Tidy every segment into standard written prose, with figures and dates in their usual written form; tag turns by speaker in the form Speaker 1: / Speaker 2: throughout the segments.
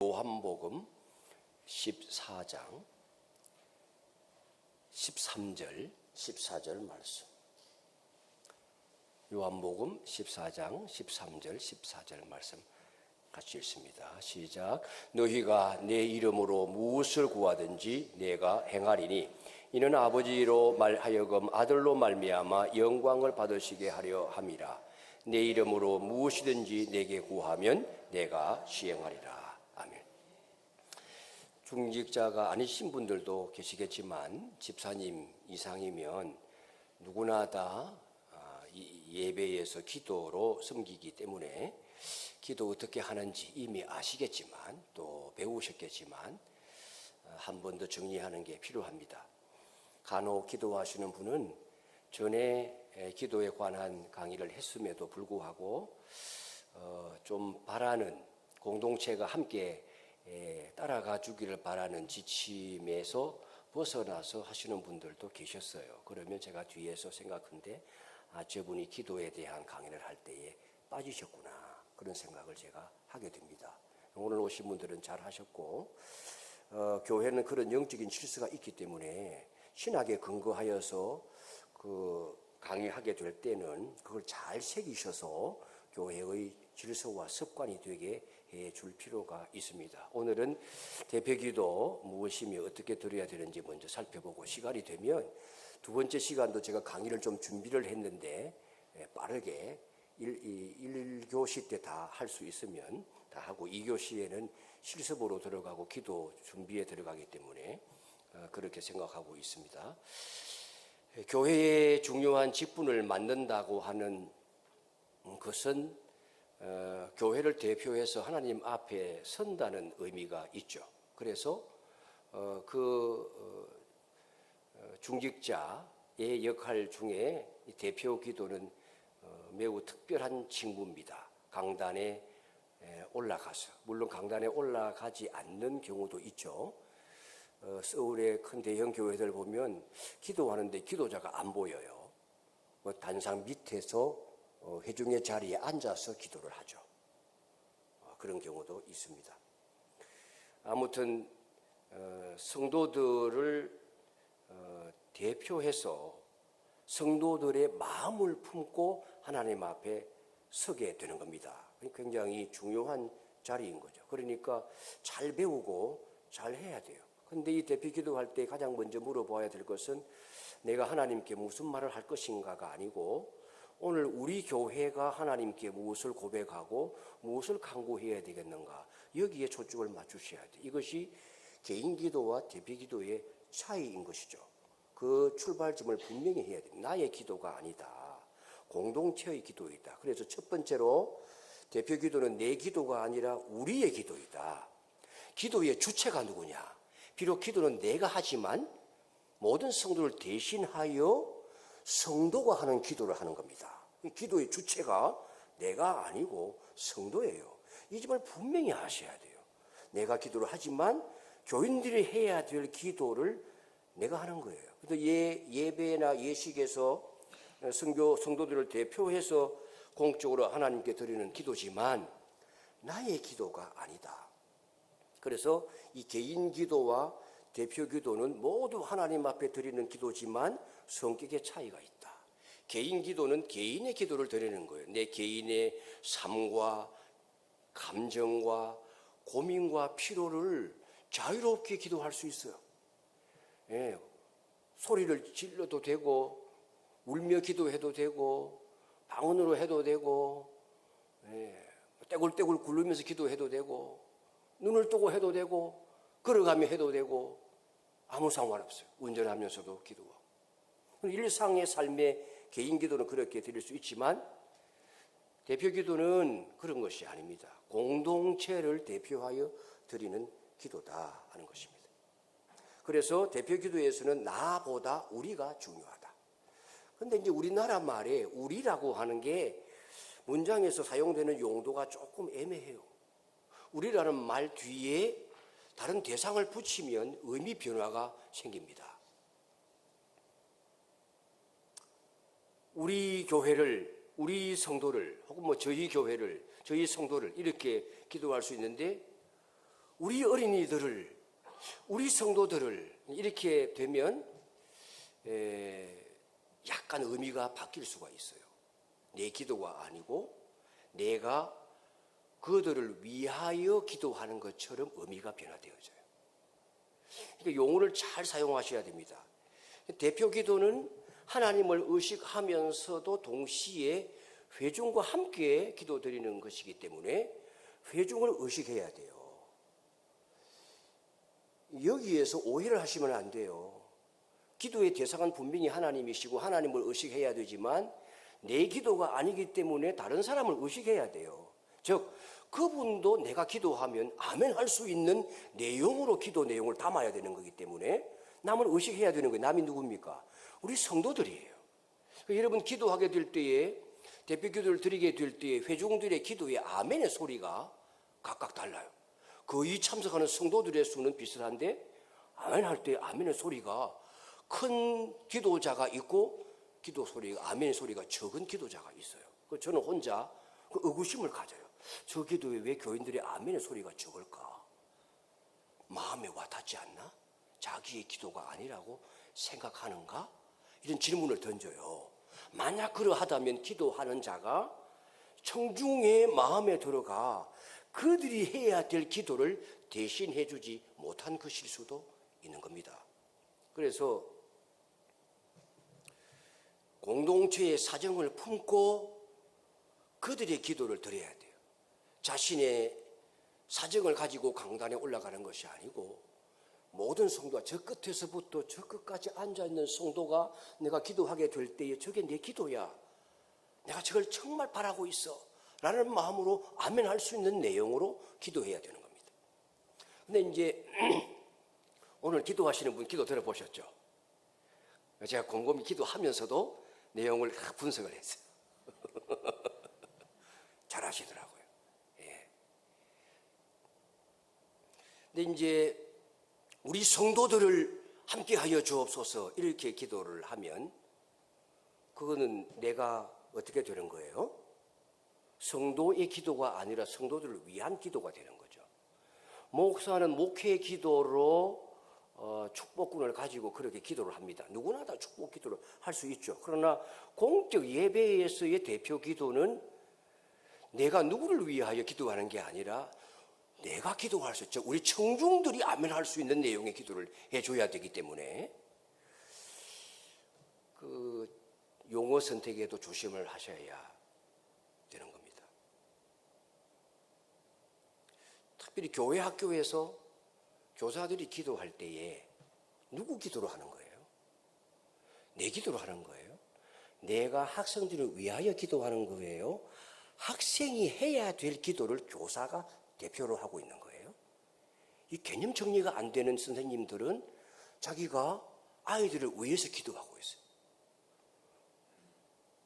Speaker 1: 요한복음 14장 13절 14절 말씀. 요한복음 14장 13절 14절 말씀 같이 읽습니다. 시작. 너희가 내 이름으로 무엇을 구하든지 내가 행하리니 이는 아버지로 말하여금 아들로 말미암아 영광을 받으시게 하려 함이라. 내 이름으로 무엇이든지 내게 구하면 내가 시행하리라. 아멘. 중직자가 아니신 분들도 계시겠지만 집사님 이상이면 누구나 다 예배에서 기도로 섬기기 때문에 기도 어떻게 하는지 이미 아시겠지만 또 배우셨겠지만 한 번 더 정리하는 게 필요합니다. 간혹 기도하시는 분은 전에 기도에 관한 강의를 했음에도 불구하고 좀 바라는 공동체가 함께 따라가 주기를 바라는 지침에서 벗어나서 하시는 분들도 계셨어요. 그러면 제가 뒤에서 생각한데 저분이 기도에 대한 강의를 할 때에 빠지셨구나 그런 생각을 제가 하게 됩니다. 오늘 오신 분들은 잘 하셨고 교회는 그런 영적인 질서가 있기 때문에 신학에 근거하여서 강의하게 될 때는 그걸 잘 새기셔서 교회의 질서와 습관이 되게 해줄 필요가 있습니다. 오늘은 대표기도 무엇이며 어떻게 드려야 되는지 먼저 살펴보고 시간이 되면 두 번째 시간도 제가 강의를 좀 준비를 했는데 빠르게 1교시 때 다 할 수 있으면 다 하고 2교시에는 실습으로 들어가고 기도 준비에 들어가기 때문에 그렇게 생각하고 있습니다. 교회의 중요한 직분을 맡는다고 하는 것은 교회를 대표해서 하나님 앞에 선다는 의미가 있죠. 그래서 중직자의 역할 중에 대표 기도는 매우 특별한 직무입니다. 강단에 올라가서, 물론 강단에 올라가지 않는 경우도 있죠. 서울의 큰 대형 교회들 보면 기도하는데 기도자가 안 보여요. 단상 밑에서 회중의 자리에 앉아서 기도를 하죠. 그런 경우도 있습니다. 아무튼 성도들을 대표해서 성도들의 마음을 품고 하나님 앞에 서게 되는 겁니다. 굉장히 중요한 자리인 거죠. 그러니까 잘 배우고 잘 해야 돼요. 그런데 이 대표 기도할 때 가장 먼저 물어봐야 될 것은 내가 하나님께 무슨 말을 할 것인가가 아니고 오늘 우리 교회가 하나님께 무엇을 고백하고 무엇을 간구해야 되겠는가, 여기에 초점을 맞추셔야 돼요. 이것이 개인 기도와 대표 기도의 차이인 것이죠. 그 출발점을 분명히 해야 됩니다. 나의 기도가 아니다. 공동체의 기도이다. 그래서 첫 번째로 대표 기도는 내 기도가 아니라 우리의 기도이다. 기도의 주체가 누구냐? 비록 기도는 내가 하지만 모든 성도를 대신하여 성도가 하는 기도를 하는 겁니다. 기도의 주체가 내가 아니고 성도예요. 이 점을 분명히 아셔야 돼요. 내가 기도를 하지만 교인들이 해야 될 기도를 내가 하는 거예요. 그래서 예배나 예식에서 성도들을 대표해서 공적으로 하나님께 드리는 기도지만 나의 기도가 아니다. 그래서 이 개인 기도와 대표 기도는 모두 하나님 앞에 드리는 기도지만 성격의 차이가 있다. 개인 기도는 개인의 기도를 드리는 거예요. 내 개인의 삶과 감정과 고민과 필요를 자유롭게 기도할 수 있어요. 소리를 질러도 되고 울며 기도해도 되고 방언으로 해도 되고 떼굴떼굴 굴르면서 기도해도 되고 눈을 뜨고 해도 되고 걸어가며 해도 되고 아무 상관없어요. 운전하면서도 기도하고. 일상의 삶의 개인 기도는 그렇게 드릴 수 있지만 대표 기도는 그런 것이 아닙니다. 공동체를 대표하여 드리는 기도다 하는 것입니다. 그래서 대표 기도에서는 나보다 우리가 중요하다. 그런데 이제 우리나라 말에 우리라고 하는 게 문장에서 사용되는 용도가 조금 애매해요. 우리라는 말 뒤에 다른 대상을 붙이면 의미 변화가 생깁니다. 우리 교회를, 우리 성도를, 혹은 저희 교회를, 저희 성도를 이렇게 기도할 수 있는데 우리 어린이들을, 우리 성도들을 이렇게 되면 약간 의미가 바뀔 수가 있어요. 내 기도가 아니고 내가 그들을 위하여 기도하는 것처럼 의미가 변화되어져요. 그러니까 용어를 잘 사용하셔야 됩니다. 대표 기도는 하나님을 의식하면서도 동시에 회중과 함께 기도드리는 것이기 때문에 회중을 의식해야 돼요. 여기에서 오해를 하시면 안 돼요. 기도의 대상은 분명히 하나님이시고 하나님을 의식해야 되지만 내 기도가 아니기 때문에 다른 사람을 의식해야 돼요. 즉 그분도 내가 기도하면 아멘 할 수 있는 내용으로 기도 내용을 담아야 되는 거기 때문에 남을 의식해야 되는 거예요. 남이 누굽니까? 우리 성도들이에요. 여러분 기도하게 될 때에, 대표 기도를 드리게 될 때에 회중들의 기도의 아멘의 소리가 각각 달라요. 거의 참석하는 성도들의 수는 비슷한데 아멘 할 때 아멘의 소리가 큰 기도자가 있고 기도 소리가, 아멘의 소리가 적은 기도자가 있어요. 저는 혼자 그 의구심을 가져요. 저 기도에 왜 교인들의 아멘의 소리가 적을까? 마음에 와닿지 않나? 자기의 기도가 아니라고 생각하는가? 이런 질문을 던져요. 만약 그러하다면 기도하는 자가 청중의 마음에 들어가 그들이 해야 될 기도를 대신해 주지 못한 것일 수도 있는 겁니다. 그래서 공동체의 사정을 품고 그들의 기도를 드려야 돼요. 자신의 사정을 가지고 강단에 올라가는 것이 아니고 모든 성도가 저 끝에서부터 저 끝까지 앉아있는 성도가 내가 기도하게 될 때에 저게 내 기도야. 내가 저걸 정말 바라고 있어. 라는 마음으로 아멘 할 수 있는 내용으로 기도해야 되는 겁니다. 근데 이제 오늘 기도하시는 분 기도 들어보셨죠? 제가 곰곰이 기도하면서도 내용을 분석을 했어요. 잘 하시더라고요. 예. 근데 이제 우리 성도들을 함께하여 주옵소서 이렇게 기도를 하면 그거는 내가 어떻게 되는 거예요? 성도의 기도가 아니라 성도들을 위한 기도가 되는 거죠. 목사는 목회 기도로 축복군을 가지고 그렇게 기도를 합니다. 누구나 다 축복 기도를 할 수 있죠. 그러나 공적 예배에서의 대표 기도는 내가 누구를 위하여 기도하는 게 아니라 내가 기도할 수 있죠. 우리 청중들이 아멘할 수 있는 내용의 기도를 해줘야 되기 때문에 그 용어 선택에도 조심을 하셔야 되는 겁니다. 특별히 교회 학교에서 교사들이 기도할 때에 누구 기도로 하는 거예요? 내 기도로 하는 거예요? 내가 학생들을 위하여 기도하는 거예요? 학생이 해야 될 기도를 교사가 대표로 하고 있는 거예요? 이 개념 정리가 안 되는 선생님들은 자기가 아이들을 위해서 기도하고 있어요.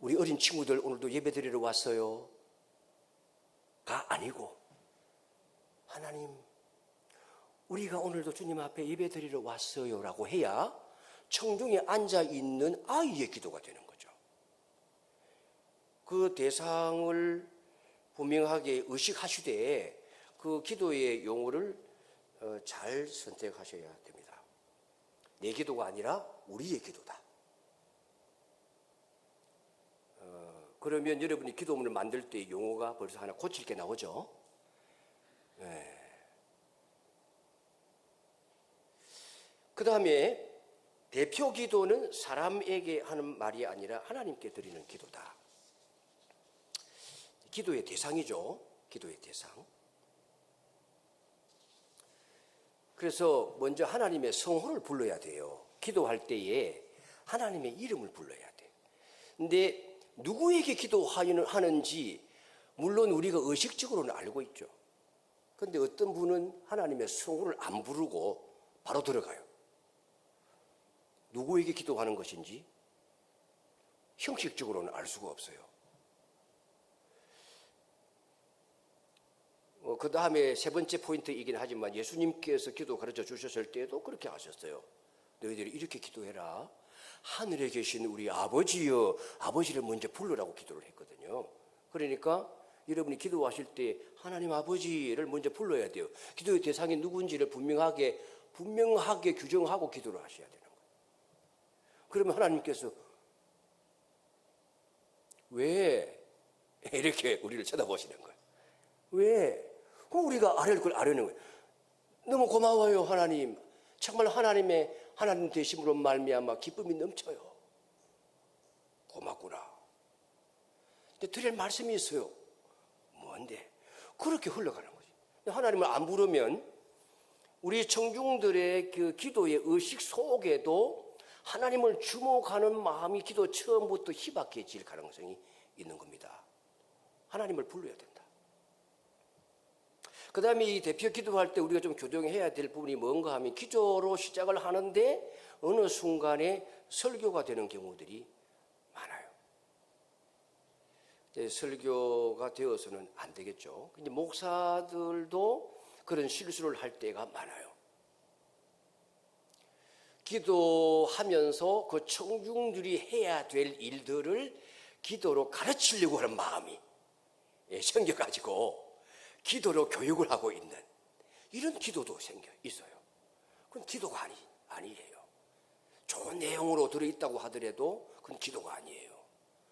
Speaker 1: 우리 어린 친구들 오늘도 예배 드리러 왔어요. 가 아니고 하나님 우리가 오늘도 주님 앞에 예배 드리러 왔어요 라고 해야 청중에 앉아있는 아이의 기도가 되는 거죠. 그 대상을 분명하게 의식하시되 그 기도의 용어를 잘 선택하셔야 됩니다. 내 기도가 아니라 우리의 기도다. 그러면 여러분이 기도문을 만들 때 용어가 벌써 하나 고칠 게 나오죠. 네. 그 다음에 대표 기도는 사람에게 하는 말이 아니라 하나님께 드리는 기도다. 기도의 대상이죠. 기도의 대상. 그래서 먼저 하나님의 성호를 불러야 돼요. 기도할 때에 하나님의 이름을 불러야 돼요. 근데 누구에게 기도하는지 물론 우리가 의식적으로는 알고 있죠. 그런데 어떤 분은 하나님의 성호를 안 부르고 바로 들어가요. 누구에게 기도하는 것인지 형식적으로는 알 수가 없어요. 그 다음에 세 번째 포인트이긴 하지만 예수님께서 기도 가르쳐 주셨을 때에도 그렇게 하셨어요. 너희들이 이렇게 기도해라. 하늘에 계신 우리 아버지여, 아버지를 먼저 부르라고 기도를 했거든요. 그러니까 여러분이 기도하실 때 하나님 아버지를 먼저 불러야 돼요. 기도의 대상이 누군지를 분명하게 규정하고 기도를 하셔야 되는 거예요. 그러면 하나님께서 왜 이렇게 우리를 쳐다보시는 거예요? 왜? 우리가 아뢰는 걸 아뢰는 거예요. 너무 고마워요, 하나님. 정말 하나님 되심으로 말미암아 기쁨이 넘쳐요. 고맙구나. 근데 드릴 말씀이 있어요. 뭔데? 그렇게 흘러가는 거지. 하나님을 안 부르면 우리 청중들의 그 기도의 의식 속에도 하나님을 주목하는 마음이 기도 처음부터 희박해질 가능성이 있는 겁니다. 하나님을 불러야 된다. 그 다음에 이 대표 기도할 때 우리가 좀 교정해야 될 부분이 뭔가 하면 기도로 시작을 하는데 어느 순간에 설교가 되는 경우들이 많아요. 설교가 되어서는 안 되겠죠. 근데 목사들도 그런 실수를 할 때가 많아요. 기도하면서 그 청중들이 해야 될 일들을 기도로 가르치려고 하는 마음이 생겨가지고 기도로 교육을 하고 있는 이런 기도도 생겨 있어요. 그건 기도가 아니에요. 좋은 내용으로 들어있다고 하더라도 그건 기도가 아니에요.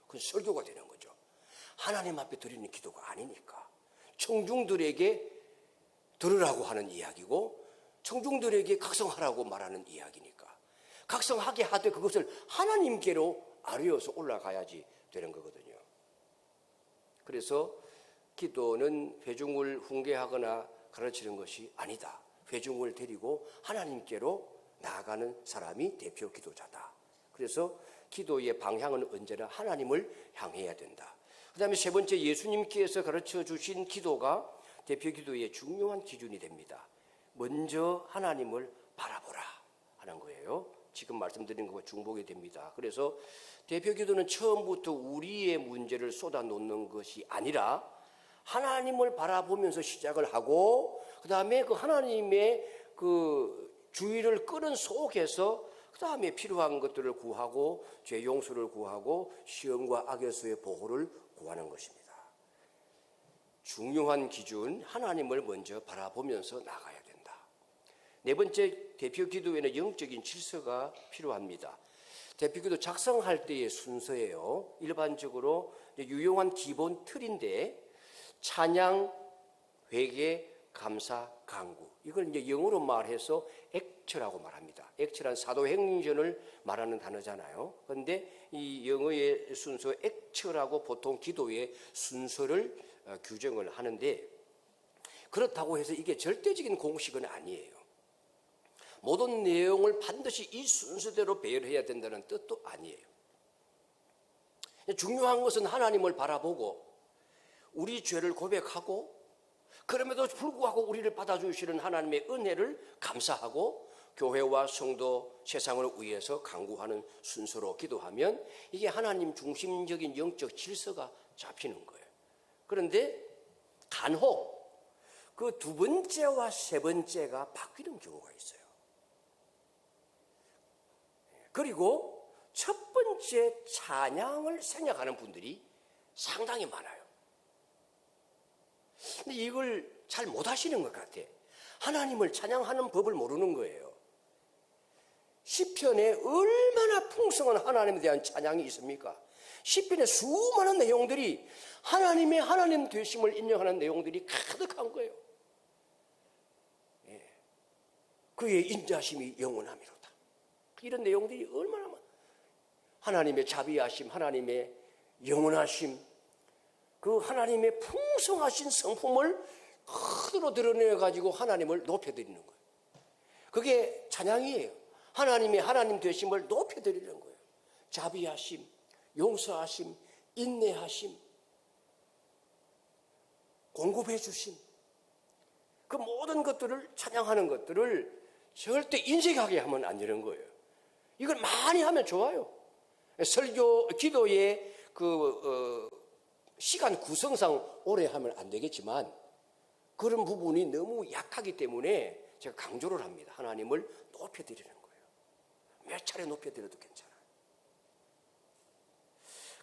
Speaker 1: 그건 설교가 되는 거죠. 하나님 앞에 드리는 기도가 아니니까. 청중들에게 들으라고 하는 이야기고 청중들에게 각성하라고 말하는 이야기니까. 각성하게 하되 그것을 하나님께로 아뢰어서 올라가야지 되는 거거든요. 그래서 기도는 회중을 훈계하거나 가르치는 것이 아니다. 회중을 데리고 하나님께로 나아가는 사람이 대표 기도자다. 그래서 기도의 방향은 언제나 하나님을 향해야 된다. 그 다음에 세 번째, 예수님께서 가르쳐 주신 기도가 대표 기도의 중요한 기준이 됩니다. 먼저 하나님을 바라보라 하는 거예요. 지금 말씀드린 것과 중복이 됩니다. 그래서 대표 기도는 처음부터 우리의 문제를 쏟아놓는 것이 아니라 하나님을 바라보면서 시작을 하고 그 다음에 그 하나님의 그 주의를 끄는 속에서 그 다음에 필요한 것들을 구하고 죄 용서를 구하고 시험과 악에서의 보호를 구하는 것입니다. 중요한 기준, 하나님을 먼저 바라보면서 나가야 된다. 네 번째, 대표 기도에는 영적인 질서가 필요합니다. 대표 기도 작성할 때의 순서예요. 일반적으로 유용한 기본 틀인데 찬양, 회개, 감사, 간구. 이걸 이제 영어로 말해서 액처라고 말합니다. 액처란 사도행전을 말하는 단어잖아요. 그런데 이 영어의 순서 액처라고 보통 기도의 순서를 규정을 하는데 그렇다고 해서 이게 절대적인 공식은 아니에요. 모든 내용을 반드시 이 순서대로 배열해야 된다는 뜻도 아니에요. 중요한 것은 하나님을 바라보고 우리 죄를 고백하고 그럼에도 불구하고 우리를 받아주시는 하나님의 은혜를 감사하고 교회와 성도, 세상을 위해서 간구하는 순서로 기도하면 이게 하나님 중심적인 영적 질서가 잡히는 거예요. 그런데 간혹 그 두 번째와 세 번째가 바뀌는 경우가 있어요. 그리고 첫 번째 찬양을 생략하는 분들이 상당히 많아요. 근데 이걸 잘 못하시는 것 같아. 하나님을 찬양하는 법을 모르는 거예요. 시편에 얼마나 풍성한 하나님에 대한 찬양이 있습니까? 시편의 수많은 내용들이 하나님의 하나님 되심을 인정하는 내용들이 가득한 거예요. 그의 인자심이 영원함이로다. 이런 내용들이 얼마나 많아. 하나님의 자비하심, 하나님의 영원하심, 그 하나님의 풍성하신 성품을 그대로 드러내가지고 하나님을 높여드리는 거예요. 그게 찬양이에요. 하나님의 하나님 되심을 높여드리는 거예요. 자비하심, 용서하심, 인내하심, 공급해 주심, 그 모든 것들을 찬양하는 것들을 절대 인색하게 하면 안 되는 거예요. 이걸 많이 하면 좋아요. 설교, 기도의 시간 구성상 오래 하면 안 되겠지만 그런 부분이 너무 약하기 때문에 제가 강조를 합니다. 하나님을 높여드리는 거예요. 몇 차례 높여드려도 괜찮아요.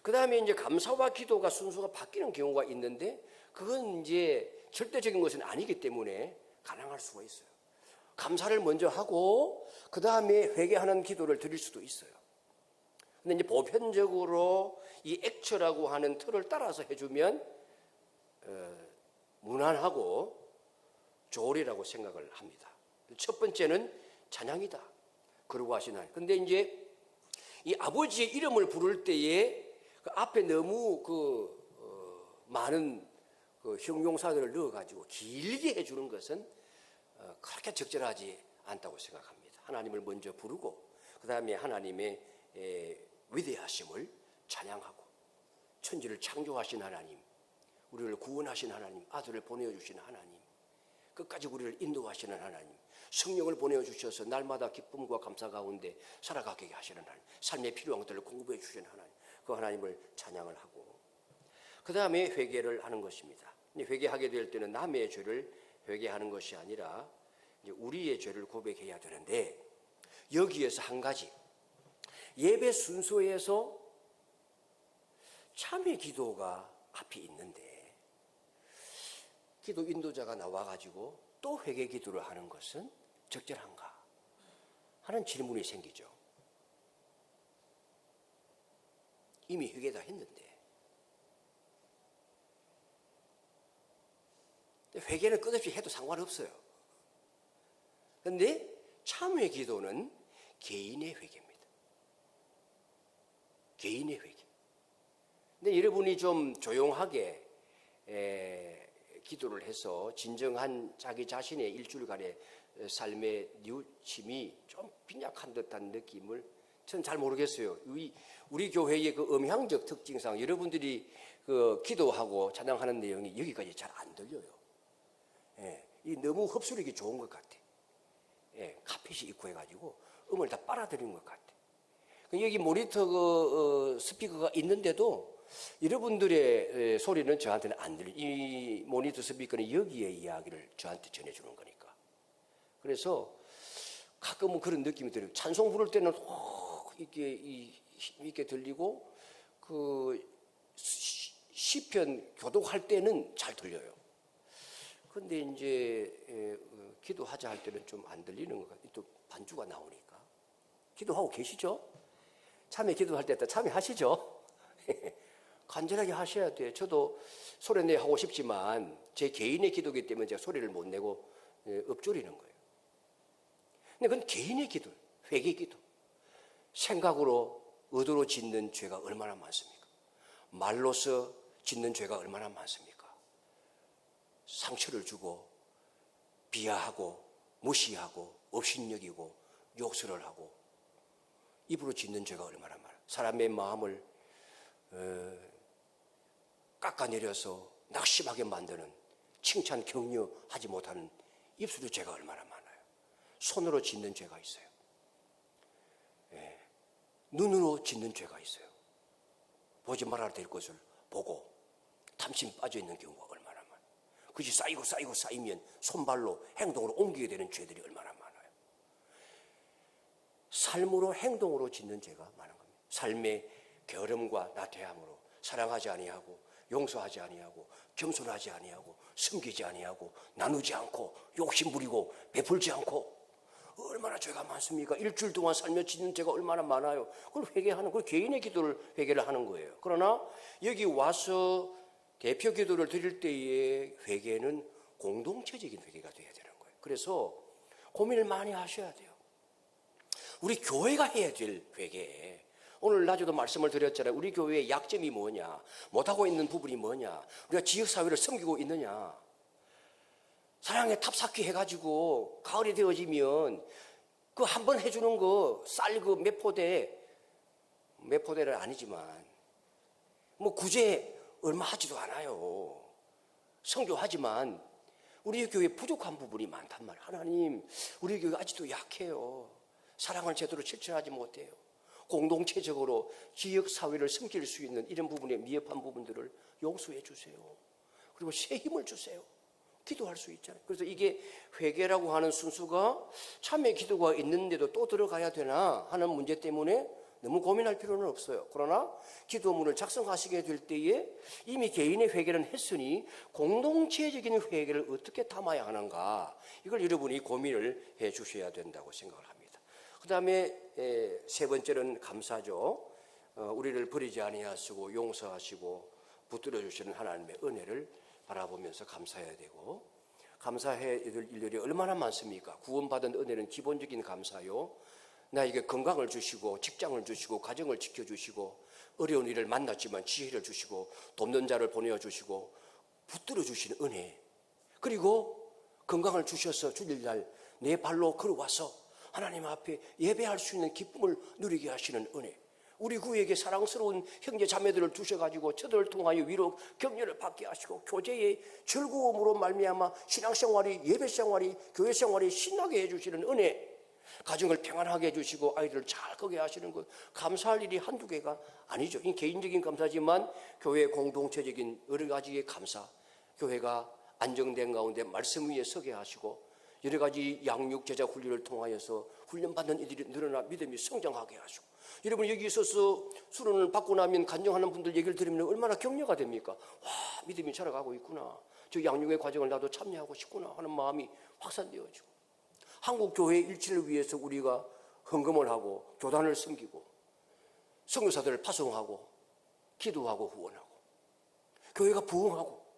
Speaker 1: 그 다음에 이제 감사와 기도가 순서가 바뀌는 경우가 있는데 그건 이제 절대적인 것은 아니기 때문에 가능할 수가 있어요. 감사를 먼저 하고 그 다음에 회개하는 기도를 드릴 수도 있어요. 근데 이제 보편적으로 이 액처라고 하는 틀을 따라서 해주면 무난하고 좋으리라고 생각을 합니다. 첫 번째는 찬양이다. 그러고 하시나요? 근데 이제 이 아버지의 이름을 부를 때에 그 앞에 너무 많은 형용사들을 넣어가지고 길게 해주는 것은 그렇게 적절하지 않다고 생각합니다. 하나님을 먼저 부르고 그 다음에 하나님의 위대하심을 찬양하고 천지를 창조하신 하나님, 우리를 구원하신 하나님, 아들을 보내주신 하나님, 끝까지 우리를 인도하시는 하나님, 성령을 보내주셔서 날마다 기쁨과 감사 가운데 살아가게 하시는 하나님, 삶의 필요한 것들을 공급해 주시는 하나님, 그 하나님을 찬양을 하고 그 다음에 회개를 하는 것입니다. 회개하게 될 때는 남의 죄를 회개하는 것이 아니라 이제 우리의 죄를 고백해야 되는데, 여기에서 한 가지, 예배 순서에서 참회 기도가 앞에 있는데 기도 인도자가 나와가지고 또 회개 기도를 하는 것은 적절한가 하는 질문이 생기죠. 이미 회개 다 했는데. 회개는 끝없이 해도 상관없어요. 그런데 참회 기도는 개인의 회개입니다. 개인의 회개. 근데 여러분이 좀 조용하게 기도를 해서 진정한 자기 자신의 일주일간의 삶의 뉘우침이 좀 빈약한 듯한 느낌을 저는 잘 모르겠어요. 우리 교회의 그 음향적 특징상 여러분들이 그 기도하고 찬양하는 내용이 여기까지 잘 안 들려요. 이 너무 흡수력이 좋은 것 같아. 카펫이 있고 해가지고 음을 다 빨아들이는 것 같아. 여기 모니터 스피커가 있는데도 여러분들의 소리는 저한테는 안 들려요. 이 모니터 스피커는 여기의 이야기를 저한테 전해주는 거니까. 그래서 가끔은 그런 느낌이 들어요. 찬송 부를 때는 이렇게 힘 있게 들리고 그 시편 교독할 때는 잘 들려요. 근데 이제 기도하자 할 때는 좀 안 들리는 것 같아요. 또 반주가 나오니까. 기도하고 계시죠? 참회 기도할 때 참회하시죠? 간절하게 하셔야 돼요. 저도 소리내 하고 싶지만 제 개인의 기도이기 때문에 제가 소리를 못 내고 읊조리는 거예요. 근데 그건 개인의 기도, 회개 기도. 생각으로, 의도로 짓는 죄가 얼마나 많습니까? 말로서 짓는 죄가 얼마나 많습니까? 상처를 주고 비하하고 무시하고 업신여기고 욕설을 하고 입으로 짓는 죄가 얼마나 많아요. 사람의 마음을 깎아내려서 낙심하게 만드는, 칭찬 격려하지 못하는 입술의 죄가 얼마나 많아요. 손으로 짓는 죄가 있어요. 눈으로 짓는 죄가 있어요. 보지 말아야 될 것을 보고 탐심 빠져있는 경우가 얼마나 많아요. 그것이 쌓이면 손발로 행동으로 옮기게 되는 죄들이 얼마나 많아요. 삶으로 행동으로 짓는 죄가 많은 겁니다. 삶의 게으름과 나태함으로 사랑하지 아니하고 용서하지 아니하고 겸손하지 아니하고 숨기지 아니하고 나누지 않고 욕심부리고 베풀지 않고 얼마나 죄가 많습니까? 일주일 동안 살며 짓는 죄가 얼마나 많아요. 그걸 회개하는, 그 개인의 기도를 회개를 하는 거예요. 그러나 여기 와서 대표 기도를 드릴 때의 회개는 공동체적인 회개가 돼야 되는 거예요. 그래서 고민을 많이 하셔야 돼요. 우리 교회가 해야 될 회개. 오늘 낮에도 말씀을 드렸잖아요. 우리 교회의 약점이 뭐냐, 못하고 있는 부분이 뭐냐, 우리가 지역사회를 섬기고 있느냐. 사랑의 탑쌓기 해가지고 가을이 되어지면 그 한 번 해주는 거 쌀 그 몇 포대는 아니지만 뭐 구제 얼마 하지도 않아요. 성교하지만 우리 교회에 부족한 부분이 많단 말이에요. 하나님, 우리 교회가 아직도 약해요. 사랑을 제대로 실천하지 못해요. 공동체적으로 지역사회를 섬길 수 있는 이런 부분에 미흡한 부분들을 용서해 주세요. 그리고 새 힘을 주세요. 기도할 수 있잖아요. 그래서 이게 회개라고 하는 순수가 참회 기도가 있는데도 또 들어가야 되나 하는 문제 때문에 너무 고민할 필요는 없어요. 그러나 기도문을 작성하시게 될 때에 이미 개인의 회개는 했으니 공동체적인 회개를 어떻게 담아야 하는가, 이걸 여러분이 고민을 해 주셔야 된다고 생각을 합니다. 그 다음에 세 번째는 감사죠. 우리를 버리지 아니하시고 용서하시고 붙들어 주시는 하나님의 은혜를 바라보면서 감사해야 되고, 감사해야 될 일들이 얼마나 많습니까? 구원받은 은혜는 기본적인 감사요. 나에게 건강을 주시고 직장을 주시고 가정을 지켜주시고 어려운 일을 만났지만 지혜를 주시고 돕는 자를 보내주시고 붙들어 주시는 은혜, 그리고 건강을 주셔서 주일날 내 발로 걸어와서 하나님 앞에 예배할 수 있는 기쁨을 누리게 하시는 은혜, 우리 구에게 사랑스러운 형제 자매들을 주셔가지고 저들을 통하여 위로 격려를 받게 하시고 교제의 즐거움으로 말미암아 신앙생활이, 예배생활이, 교회생활이 신나게 해주시는 은혜, 가정을 평안하게 해주시고 아이들을 잘 크게 하시는 것, 감사할 일이 한두 개가 아니죠. 이 개인적인 감사지만 교회 공동체적인 여러 가지의 감사, 교회가 안정된 가운데 말씀 위에 서게 하시고 여러 가지 양육 제자 훈련을 통하여서 훈련받는 이들이 늘어나 믿음이 성장하게 하시고, 여러분 여기 있어서 수련을 받고 나면 간증하는 분들 얘기를 들으면 얼마나 격려가 됩니까? 와, 믿음이 자라가고 있구나, 저 양육의 과정을 나도 참여하고 싶구나 하는 마음이 확산되어지고, 한국 교회의 일치를 위해서 우리가 헌금을 하고 교단을 섬기고 선교사들을 파송하고 기도하고 후원하고 교회가 부흥하고,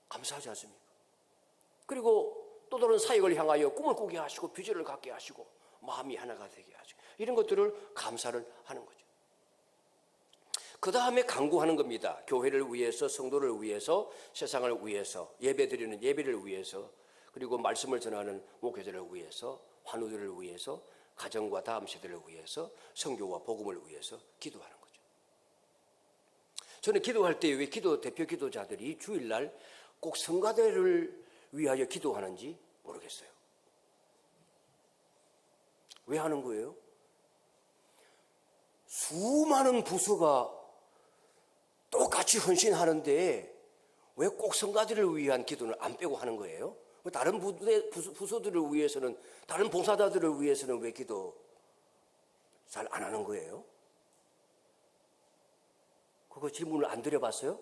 Speaker 1: 감사하지 않습니까? 그리고 또 다른 사역을 향하여 꿈을 꾸게 하시고 비전을 갖게 하시고 마음이 하나가 되게 하시고, 이런 것들을 감사를 하는 거죠. 그 다음에 간구하는 겁니다. 교회를 위해서, 성도를 위해서, 세상을 위해서, 예배드리는 예배를 위해서, 그리고 말씀을 전하는 목회자를 위해서, 환우들을 위해서, 가정과 다음 세대를 위해서, 선교와 복음을 위해서 기도하는 거죠. 저는 기도할 때 왜 대표 기도자들이 주일날 꼭 성가대를 위하여 기도하는지 모르겠어요. 왜 하는 거예요? 수많은 부서가 똑같이 헌신하는데 왜 꼭 성가대를 위한 기도는 안 빼고 하는 거예요? 다른 부서들을 위해서는, 다른 봉사자들을 위해서는 왜 기도 잘 안 하는 거예요? 그거 질문을 안 드려봤어요?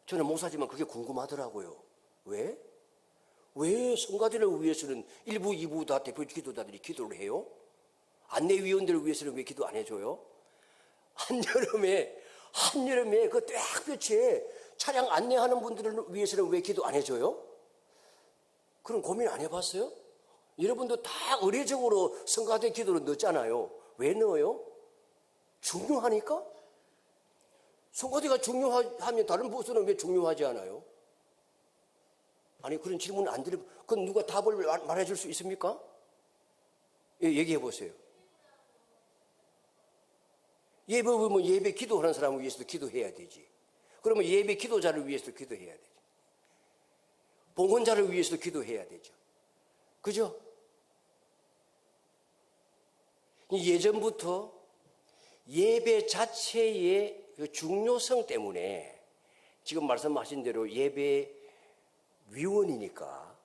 Speaker 1: 저는 목사지만 그게 궁금하더라고요. 왜? 왜 성가대를 위해서는 1부, 2부 다 대표 기도자들이 기도를 해요? 안내위원들을 위해서는 왜 기도 안 해줘요? 한여름에 그 떼학볕에 차량 안내하는 분들을 위해서는 왜 기도 안 해줘요? 그런 고민 안 해봤어요? 여러분도 다 의례적으로 성가대 기도를 넣잖아요. 왜 넣어요? 중요하니까? 성가대가 중요하면 다른 부서는 왜 중요하지 않아요? 아니, 그런 질문 안 드리면, 그건 누가 답을 말해줄 수 있습니까? 예, 얘기해 보세요. 예배 보면 예배 기도하는 사람을 위해서도 기도해야 되지. 그러면 예배 기도자를 위해서도 기도해야 되지. 봉헌자를 위해서도 기도해야 되죠. 그죠? 예전부터 예배 자체의 그 중요성 때문에 지금 말씀하신 대로 예배 위원이니까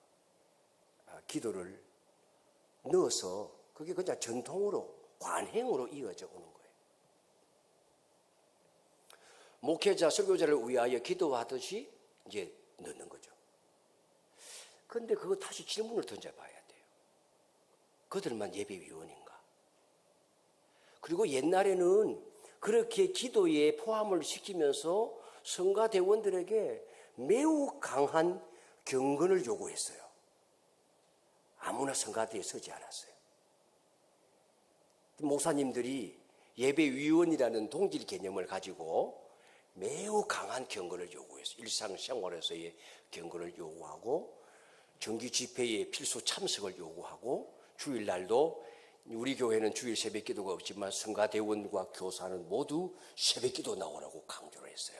Speaker 1: 기도를 넣어서 그게 그냥 전통으로, 관행으로 이어져 오는 거예요. 목회자, 설교자를 위하여 기도하듯이 이제 넣는 거죠. 그런데 그거 다시 질문을 던져봐야 돼요. 그들만 예배위원인가? 그리고 옛날에는 그렇게 기도에 포함을 시키면서 성가대원들에게 매우 강한 경건을 요구했어요. 아무나 성가대에 서지 않았어요. 목사님들이 예배위원이라는 동질 개념을 가지고 매우 강한 경건을 요구했어요. 일상생활에서의 경건을 요구하고 정기 집회의 필수 참석을 요구하고, 주일날도 우리 교회는 주일 새벽기도가 없지만 성가대원과 교사는 모두 새벽기도 나오라고 강조를 했어요.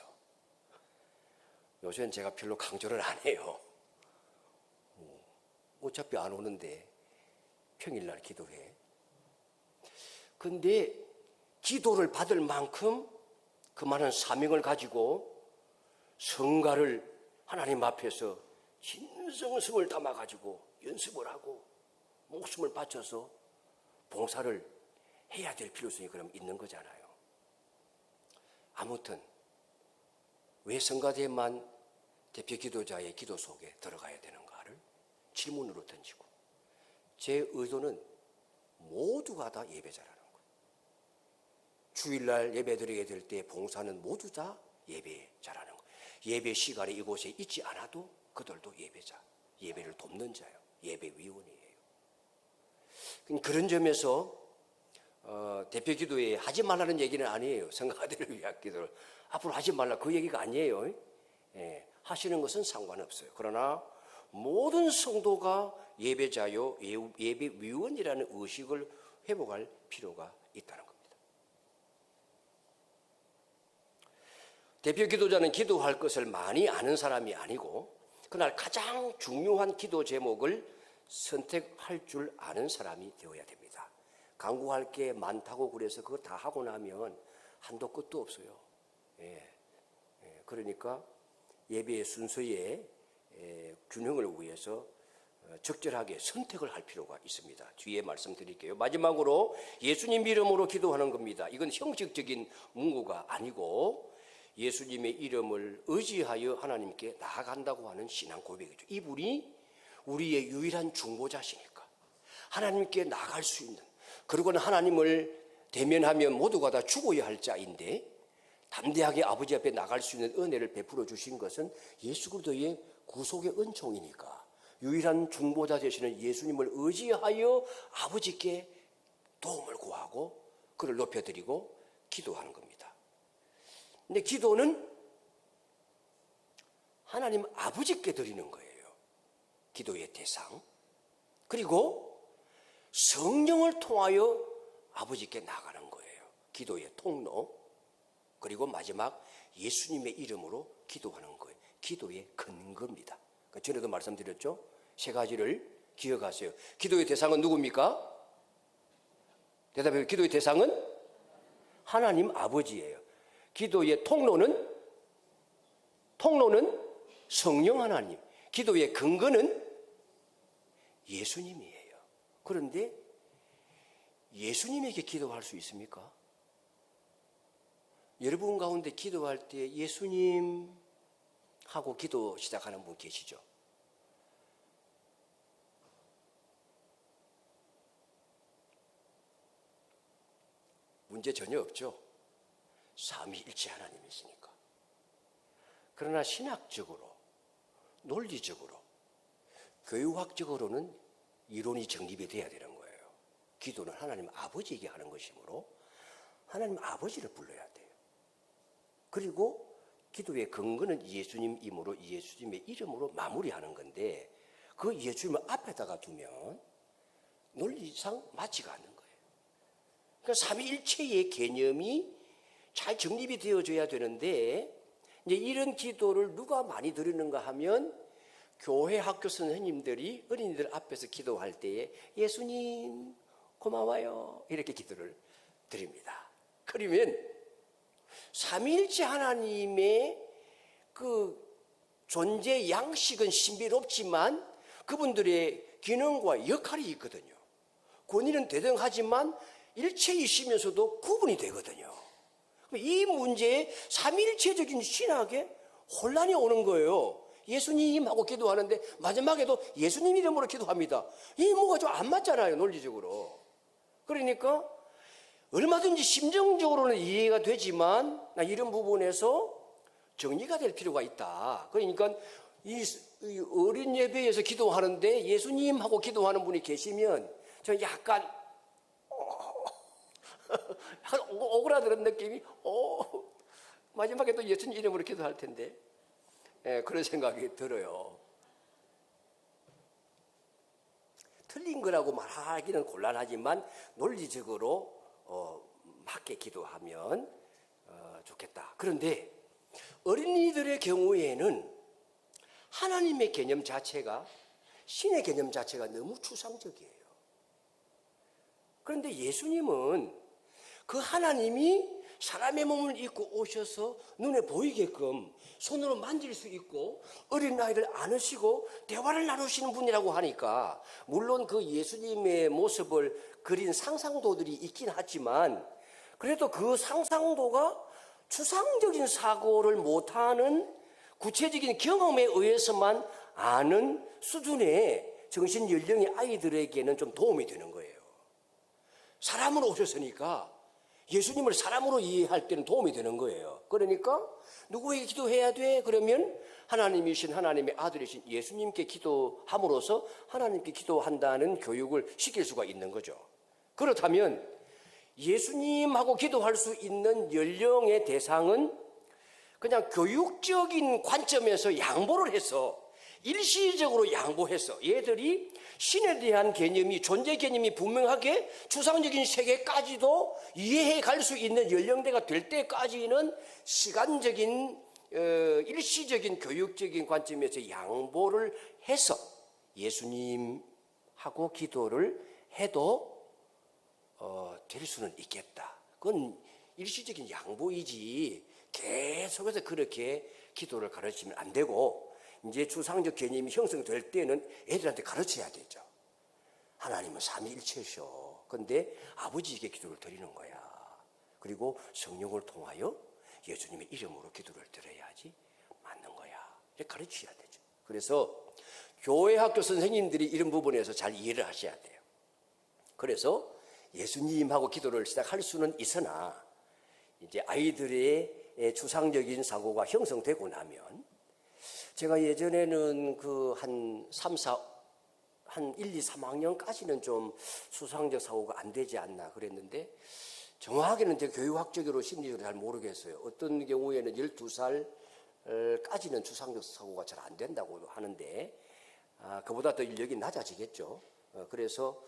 Speaker 1: 요새는 제가 별로 강조를 안 해요. 어차피 안 오는데 평일날 기도해. 근데 기도를 받을 만큼 그 많은 사명을 가지고 성가를 하나님 앞에서 진성성을 담아가지고 연습을 하고 목숨을 바쳐서 봉사를 해야 될 필요성이 그럼 있는 거잖아요. 아무튼 왜 성가대만 대표 기도자의 기도 속에 들어가야 되는가를 질문으로 던지고, 제 의도는 모두가 다 예배자라는 거예요. 주일날 예배 드리게 될 때 봉사는 모두 다 예배자라는 거예요. 예배 시간에 이곳에 있지 않아도 그들도 예배자, 예배를 돕는 자요, 예배위원이에요. 그런 점에서 대표 기도에 하지 말라는 얘기는 아니에요. 성가대를 위한 기도를 앞으로 하지 말라, 그 얘기가 아니에요. 하시는 것은 상관없어요. 그러나 모든 성도가 예배자요, 예배위원이라는 의식을 회복할 필요가 있다는 겁니다. 대표 기도자는 기도할 것을 많이 아는 사람이 아니고, 그날 가장 중요한 기도 제목을 선택할 줄 아는 사람이 되어야 됩니다. 강구할 게 많다고 그래서 그거 다 하고 나면 한도 끝도 없어요. 그러니까 예배의 순서의 균형을 위해서 적절하게 선택을 할 필요가 있습니다. 뒤에 말씀드릴게요. 마지막으로 예수님 이름으로 기도하는 겁니다. 이건 형식적인 문구가 아니고 예수님의 이름을 의지하여 하나님께 나아간다고 하는 신앙 고백이죠. 이분이 우리의 유일한 중보자시니까 하나님께 나아갈 수 있는, 그리고는 하나님을 대면하면 모두가 다 죽어야 할 자인데 담대하게 아버지 앞에 나갈 수 있는 은혜를 베풀어 주신 것은 예수 그리스도의 구속의 은총이니까 유일한 중보자 되시는 예수님을 의지하여 아버지께 도움을 구하고 그를 높여드리고 기도하는 겁니다. 근데 기도는 하나님 아버지께 드리는 거예요. 기도의 대상. 그리고 성령을 통하여 아버지께 나가는 거예요. 기도의 통로. 그리고 마지막 예수님의 이름으로 기도하는 거예요. 기도의 근거입니다. 전에도 말씀드렸죠. 세 가지를 기억하세요. 기도의 대상은 누굽니까? 대답해요. 기도의 대상은 하나님 아버지예요. 기도의 통로는 성령 하나님. 기도의 근거는 예수님이에요. 그런데 예수님에게 기도할 수 있습니까? 여러분 가운데 기도할 때 예수님 하고 기도 시작하는 분 계시죠? 문제 전혀 없죠? 삼위일체 하나님이시니까. 그러나 신학적으로, 논리적으로, 교육학적으로는 이론이 정립이 돼야 되는 거예요. 기도는 하나님 아버지에게 하는 것이므로 하나님 아버지를 불러야 돼요. 그리고 기도의 근거는 예수님이므로 예수님의 이름으로 마무리하는 건데, 그 예수님을 앞에다가 두면 논리상 맞지가 않는 거예요. 그러니까 삼위일체의 개념이 잘 정립이 되어져야 되는데, 이제 이런 기도를 누가 많이 드리는가 하면 교회 학교 선생님들이 어린이들 앞에서 기도할 때에 예수님 고마워요 이렇게 기도를 드립니다. 그러면 삼위일체 하나님의 그 존재 양식은 신비롭지만 그분들의 기능과 역할이 있거든요. 권위는 대등하지만 일체이시면서도 구분이 되거든요. 이 문제에 삼위일체적인 신학에 혼란이 오는 거예요. 예수님 하고 기도하는데 마지막에도 예수님 이름으로 기도합니다. 이 뭐가 좀 안 맞잖아요, 논리적으로. 그러니까 얼마든지 심정적으로는 이해가 되지만 이런 부분에서 정리가 될 필요가 있다. 그러니까 이 어린 예배에서 기도하는데 예수님 하고 기도하는 분이 계시면 저는 약간 오그라드는 느낌이 마지막에 또 예수님 이름으로 기도할 텐데 그런 생각이 들어요. 틀린 거라고 말하기는 곤란하지만 논리적으로 맞게 기도하면 좋겠다. 그런데 어린이들의 경우에는 하나님의 개념 자체가, 신의 개념 자체가 너무 추상적이에요. 그런데 예수님은 그 하나님이 사람의 몸을 입고 오셔서 눈에 보이게끔 손으로 만질 수 있고 어린아이를 안으시고 대화를 나누시는 분이라고 하니까, 물론 그 예수님의 모습을 그린 상상도들이 있긴 하지만 그래도 그 상상도가 추상적인 사고를 못하는 구체적인 경험에 의해서만 아는 수준의 정신 연령의 아이들에게는 좀 도움이 되는 거예요. 사람으로 오셨으니까 예수님을 사람으로 이해할 때는 도움이 되는 거예요. 그러니까 누구에게 기도해야 돼? 그러면 하나님이신 하나님의 아들이신 예수님께 기도함으로써 하나님께 기도한다는 교육을 시킬 수가 있는 거죠. 그렇다면 예수님하고 기도할 수 있는 연령의 대상은 그냥 교육적인 관점에서 양보를 해서, 일시적으로 양보해서 얘들이 신에 대한 개념이, 존재 개념이 분명하게 추상적인 세계까지도 이해해 갈 수 있는 연령대가 될 때까지는 시간적인 일시적인 교육적인 관점에서 양보를 해서 예수님하고 기도를 해도 될 수는 있겠다. 그건 일시적인 양보이지 계속해서 그렇게 기도를 가르치면 안 되고, 이제 추상적 개념이 형성될 때는 애들한테 가르쳐야 되죠. 하나님은 삼위일체셔. 근데 아버지에게 기도를 드리는 거야. 그리고 성령을 통하여 예수님의 이름으로 기도를 드려야지 맞는 거야. 이렇게 가르쳐야 되죠. 그래서 교회 학교 선생님들이 이런 부분에서 잘 이해를 하셔야 돼요. 그래서 예수님하고 기도를 시작할 수는 있으나 이제 아이들의 추상적인 사고가 형성되고 나면, 제가 예전에는 그 한 1, 2, 3학년까지는 좀 수상적 사고가 안 되지 않나 그랬는데, 정확하게는 제 교육학적으로 심리적으로 잘 모르겠어요. 어떤 경우에는 12살까지는 추상적 사고가 잘 안 된다고 하는데, 그보다 더 인력이 낮아지겠죠. 그래서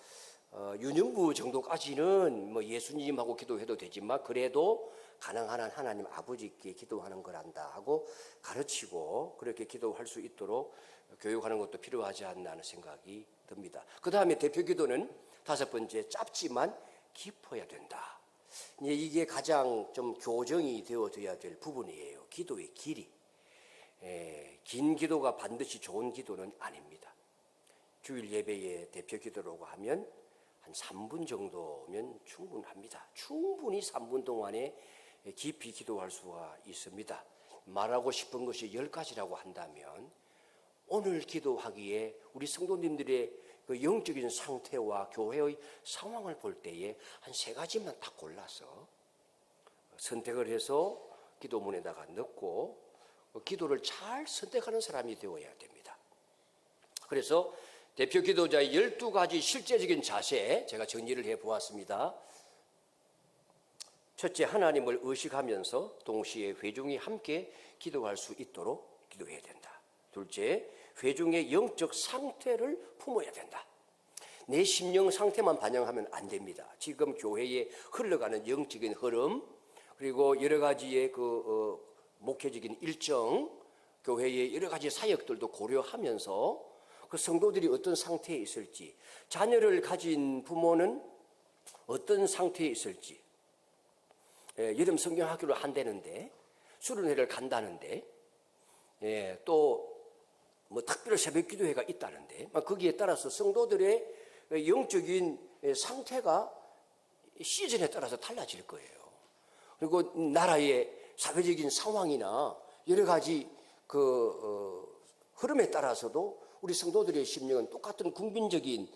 Speaker 1: 유년부 정도까지는 뭐 예수님하고 기도해도 되지만 그래도 가능한 한 하나님 아버지께 기도하는 거란다 하고 가르치고, 그렇게 기도할 수 있도록 교육하는 것도 필요하지 않나 하는 생각이 듭니다. 그 다음에 대표 기도는 5번째, 짧지만 깊어야 된다. 이게 가장 좀 교정이 되어져야 될 부분이에요. 기도의 길이. 긴 기도가 반드시 좋은 기도는 아닙니다. 주일 예배의 대표 기도라고 하면 한 3분 정도면 충분합니다. 충분히 3분 동안에 깊이 기도할 수가 있습니다. 말하고 싶은 것이 10가지라고 한다면 오늘 기도하기에 우리 성도님들의 그 영적인 상태와 교회의 상황을 볼 때에 한 3가지만 딱 골라서 선택을 해서 기도문에다가 넣고 기도를 잘 선택하는 사람이 되어야 됩니다. 그래서 대표 기도자의 12가지 실제적인 자세, 제가 정리를 해보았습니다. 첫째, 하나님을 의식하면서 동시에 회중이 함께 기도할 수 있도록 기도해야 된다. 둘째, 회중의 영적 상태를 품어야 된다. 내 심령 상태만 반영하면 안 됩니다. 지금 교회에 흘러가는 영적인 흐름, 그리고 여러 가지의 목회적인 일정, 교회의 여러 가지 사역들도 고려하면서 그 성도들이 어떤 상태에 있을지, 자녀를 가진 부모는 어떤 상태에 있을지, 여름 성경학교를 한다는데, 수련회를 간다는데, 또 뭐 특별 새벽 기도회가 있다는데, 거기에 따라서 성도들의 영적인 상태가 시즌에 따라서 달라질 거예요. 그리고 나라의 사회적인 상황이나 여러 가지 흐름에 따라서도 우리 성도들의 심령은 똑같은 국민적인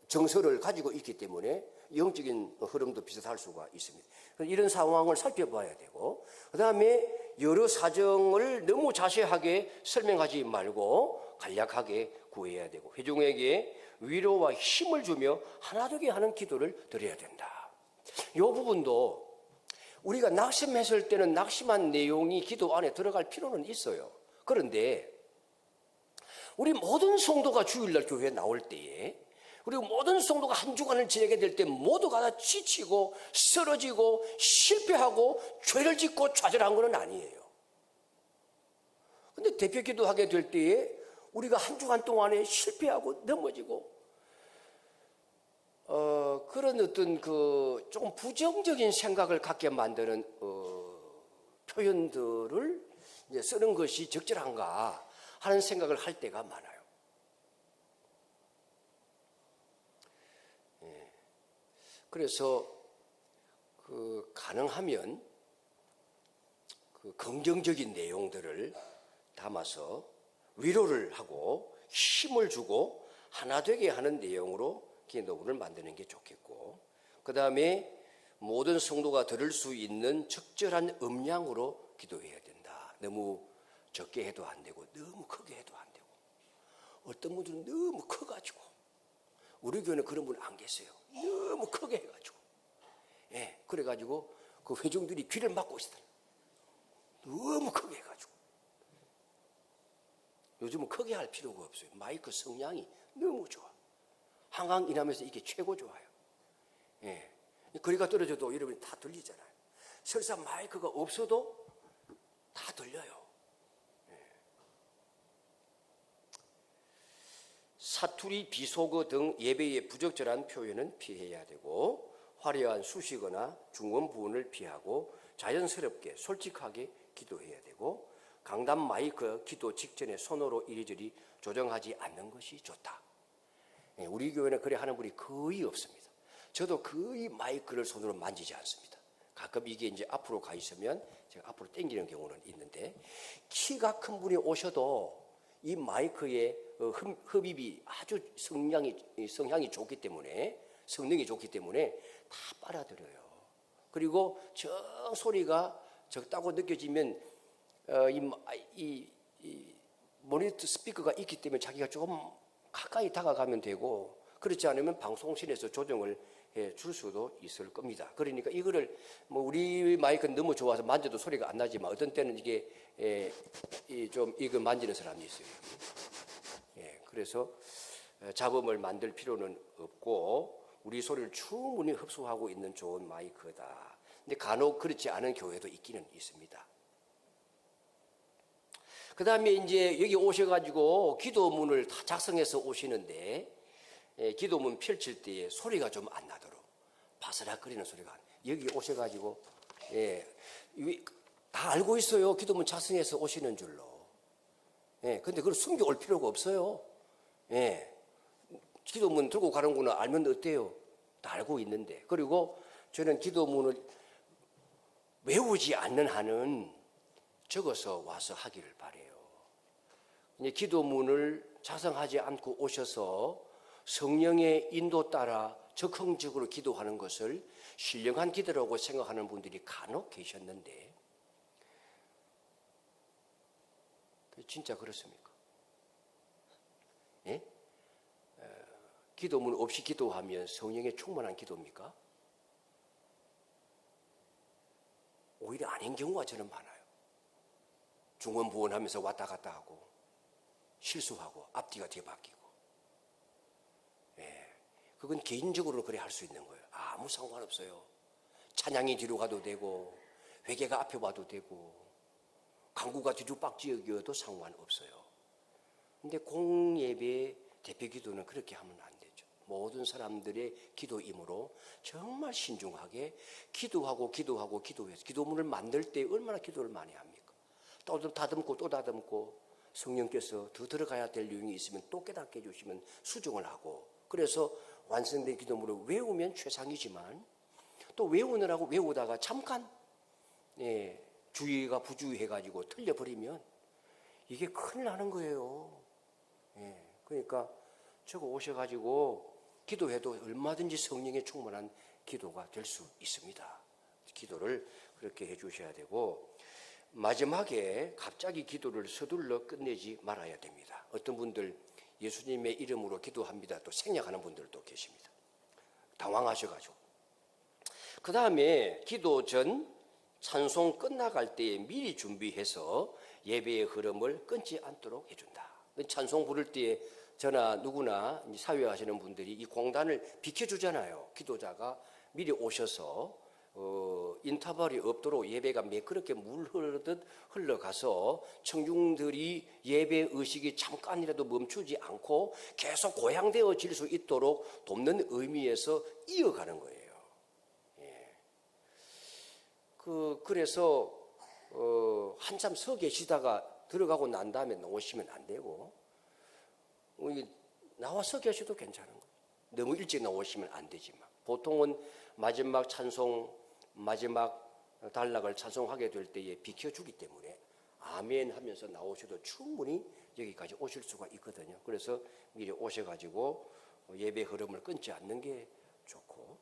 Speaker 1: 정서를 가지고 있기 때문에 영적인 흐름도 비슷할 수가 있습니다. 이런 상황을 살펴봐야 되고, 그 다음에 여러 사정을 너무 자세하게 설명하지 말고 간략하게 구해야 되고, 회중에게 위로와 힘을 주며 하나되게 하는 기도를 드려야 된다. 이 부분도 우리가 낙심했을 때는 낙심한 내용이 기도 안에 들어갈 필요는 있어요. 그런데 우리 모든 성도가 주일날 교회에 나올 때에, 그리고 모든 성도가 한 주간을 지내게 될 때 모두가 다 지치고 쓰러지고 실패하고 죄를 짓고 좌절한 건 아니에요. 근데 대표 기도하게 될 때에 우리가 한 주간 동안에 실패하고 넘어지고 그런 어떤 그 조금 부정적인 생각을 갖게 만드는 표현들을 이제 쓰는 것이 적절한가 하는 생각을 할 때가 많아요. 그래서 그 가능하면 그 긍정적인 내용들을 담아서 위로를 하고 힘을 주고 하나 되게 하는 내용으로 기도문을 만드는 게 좋겠고, 그 다음에 모든 성도가 들을 수 있는 적절한 음량으로 기도해야 된다. 너무 적게 해도 안 되고 너무 크게 해도 안 되고, 어떤 분들은 너무 커가지고, 우리 교회는 그런 분 안 계세요. 너무 크게 해가지고, 그래가지고 그 회중들이 귀를 막고 있어요. 너무 크게 해가지고. 요즘은 크게 할 필요가 없어요. 마이크 성량이 너무 좋아. 한강 이남에서 이게 최고 좋아요. 거리가 떨어져도 여러분이 다 들리잖아요. 설사 마이크가 없어도 다 들려요. 사투리, 비속어 등 예배의 부적절한 표현은 피해야 되고, 화려한 수식어나 중원 부분을 피하고 자연스럽게 솔직하게 기도해야 되고, 강단 마이크 기도 직전에 손으로 이리저리 조정하지 않는 것이 좋다. 우리 교회는 그래 하는 분이 거의 없습니다. 저도 거의 마이크를 손으로 만지지 않습니다. 가끔 이게 이제 앞으로 가 있으면 제가 앞으로 당기는 경우는 있는데, 키가 큰 분이 오셔도 이 마이크의 흡입이 아주 성향이 좋기 때문에, 성능이 좋기 때문에 다 빨아들여요. 그리고 저 소리가 적다고 느껴지면 이 모니터 스피커가 있기 때문에 자기가 조금 가까이 다가가면 되고, 그렇지 않으면 방송실에서 조정을 해 줄 수도 있을 겁니다. 그러니까 이거를 뭐 우리 마이크는 너무 좋아서 만져도 소리가 안 나지만, 어떤 때는 이게 좀 이거 만지는 사람이 있어요. 그래서 잡음을 만들 필요는 없고 우리 소리를 충분히 흡수하고 있는 좋은 마이크다. 근데 간혹 그렇지 않은 교회도 있기는 있습니다. 그 다음에 이제 여기 오셔가지고 기도문을 다 작성해서 오시는데, 기도문 펼칠 때에 소리가 좀 안 나도록 바스락거리는 소리가, 여기 오셔가지고 다 알고 있어요. 기도문 작성해서 오시는 줄로. 근데 그걸 숨겨 올 필요가 없어요. 기도문 들고 가는구나 알면 어때요? 다 알고 있는데. 그리고 저는 기도문을 외우지 않는 한은 적어서 와서 하기를 바래요. 이제 기도문을 작성하지 않고 오셔서 성령의 인도 따라 적극적으로 기도하는 것을 신령한 기도라고 생각하는 분들이 간혹 계셨는데, 진짜 그렇습니까? 기도문 없이 기도하면 성령의 충만한 기도입니까? 오히려 아닌 경우가 저는 많아요. 중원부원하면서 왔다 갔다 하고 실수하고 앞뒤가 뒤바뀌고. 그건 개인적으로 그래 할 수 있는 거예요. 아무 상관없어요. 찬양이 뒤로 가도 되고 회개가 앞에 와도 되고 강구가 뒤죽박죽이어도 상관없어요. 근데 공예배 대표 기도는 그렇게 하면 안 되죠. 모든 사람들의 기도이므로 정말 신중하게 기도해서 기도문을 만들 때 얼마나 기도를 많이 합니까? 또 다듬고 또 다듬고, 성령께서 더 들어가야 될 내용이 있으면 또 깨닫게 해주시면 수정을 하고, 그래서 완성된 기도문을 외우면 최상이지만, 또 외우다가 잠깐 주의가 부주의해가지고 틀려버리면 이게 큰일 나는 거예요. 그러니까 저거 오셔가지고 기도해도 얼마든지 성령의 충만한 기도가 될 수 있습니다. 기도를 그렇게 해주셔야 되고, 마지막에 갑자기 기도를 서둘러 끝내지 말아야 됩니다. 어떤 분들 예수님의 이름으로 기도합니다 또 생략하는 분들도 계십니다. 당황하셔가지고. 그 다음에 기도 전 찬송 끝나갈 때에 미리 준비해서 예배의 흐름을 끊지 않도록 해준다. 찬송 부를 때에 저나 누구나 사회하시는 분들이 이 공단을 비켜주잖아요. 기도자가 미리 오셔서 인터벌이 없도록 예배가 매끄럽게 물 흐르듯 흘러가서 청중들이 예배 의식이 잠깐이라도 멈추지 않고 계속 고양되어질 수 있도록 돕는 의미에서 이어가는 거예요. 예. 그래서 한참 서 계시다가 들어가고 난 다음에 나오시면 안 되고 나와서 계셔도 괜찮은 거예요. 너무 일찍 나오시면 안 되지만 보통은 마지막 찬송, 마지막 단락을 찬송하게 될 때에 비켜주기 때문에 아멘 하면서 나오셔도 충분히 여기까지 오실 수가 있거든요. 그래서 미리 오셔가지고 예배 흐름을 끊지 않는 게 좋고,